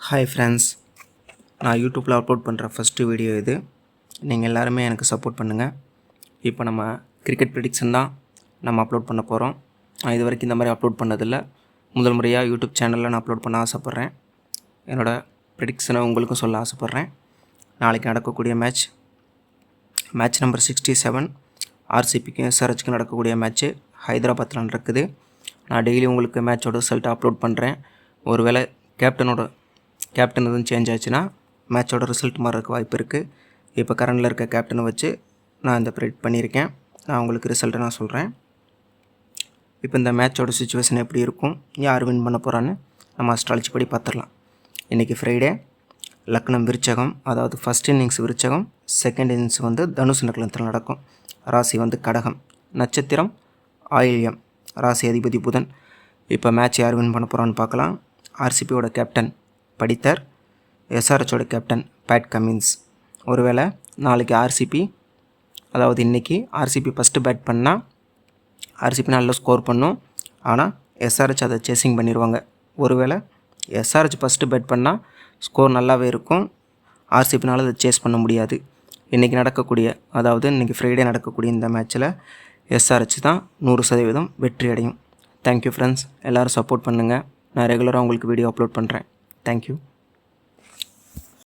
Hi friends, நான் யூடியூப்பில் upload பண்ணுற ஃபஸ்ட்டு வீடியோ இது. நீங்கள் எல்லாருமே எனக்கு சப்போர்ட் பண்ணுங்கள். இப்போ நம்ம கிரிக்கெட் ப்ரெடிக்ஷன் தான் நம்ம அப்லோட் பண்ண போகிறோம். நான் இது வரைக்கும் இந்த மாதிரி அப்லோட் பண்ணதில்லை. முதல் முறையாக யூடியூப் சேனலில் நான் அப்லோட் பண்ண ஆசைப்பட்றேன். என்னோடய ப்ரெடிக்ஷனை உங்களுக்கும் சொல்ல ஆசைப்பட்றேன். நாளைக்கு நடக்கக்கூடிய மேட்ச் நம்பர் 67 ஆர்சிபிக்கும் எஸ்ஆர்ஹெச்சுக்கும் நடக்கக்கூடிய மேட்ச்சு ஹைதராபாத்தில் நடக்குது. நான் டெய்லி உங்களுக்கு மேட்சோட ரிசல்ட்டை அப்லோட் பண்ணுறேன். ஒருவேளை கேப்டன் எதுவும் சேஞ்ச் ஆச்சுன்னா மேட்சோட ரிசல்ட் மாறதுக்கு வாய்ப்பு இருக்குது. இப்போ கரண்டில் இருக்க கேப்டனை வச்சு நான் இந்த ப்ரெடிக்ட் பண்ணியிருக்கேன். நான் உங்களுக்கு ரிசல்ட்டை நான் சொல்கிறேன். இப்போ இந்த மேட்சோட சுச்சுவேஷன் எப்படி இருக்கும், யார் வின் பண்ண போகிறான்னு நம்ம அஸ்ட்ராலஜி படி பார்த்துடலாம். இன்றைக்கி ஃப்ரைடே. லக்னம் விருச்சகம், அதாவது ஃபஸ்ட் இன்னிங்ஸ் விருச்சகம், செகண்ட் இன்னிங்ஸ் தனுசு லக்னத்தில் நடக்கும். ராசி கடகம், நட்சத்திரம் ஆயில்யம், ராசி அதிபதி புதன். இப்போ மேட்ச் யார் வின் பண்ண போகிறான்னு பார்க்கலாம். ஆர்சிபியோட கேப்டன் படித்தர், எஸ்ஆர்ஹெச்சோட கேப்டன் பேட் கமின்ஸ். ஒருவேளை நாளைக்கு அதாவது இன்றைக்கி ஆர்சிபி ஃபஸ்ட்டு பேட் பண்ணால் ஆர்சிபி நல்லா ஸ்கோர் பண்ணும். ஆனால் எஸ்ஆர்ஹெச் அதை சேசிங் பண்ணிடுவாங்க. ஒருவேளை எஸ்ஆர்ஹெச் ஃபஸ்ட்டு பேட் பண்ணால் ஸ்கோர் நல்லாவே இருக்கும், ஆர்சிபினால் அதை சேஸ் பண்ண முடியாது. இன்றைக்கி ஃப்ரைடே நடக்கக்கூடிய இந்த மேட்ச்சில் எஸ்ஆர்ஹெச் தான் 100% வெற்றி அடையும். தேங்க்யூ ஃப்ரெண்ட்ஸ், எல்லோரும் சப்போர்ட் பண்ணுங்கள். நான் ரெகுலராக உங்களுக்கு வீடியோ அப்லோட் பண்ணுறேன். தேங்க்யூ.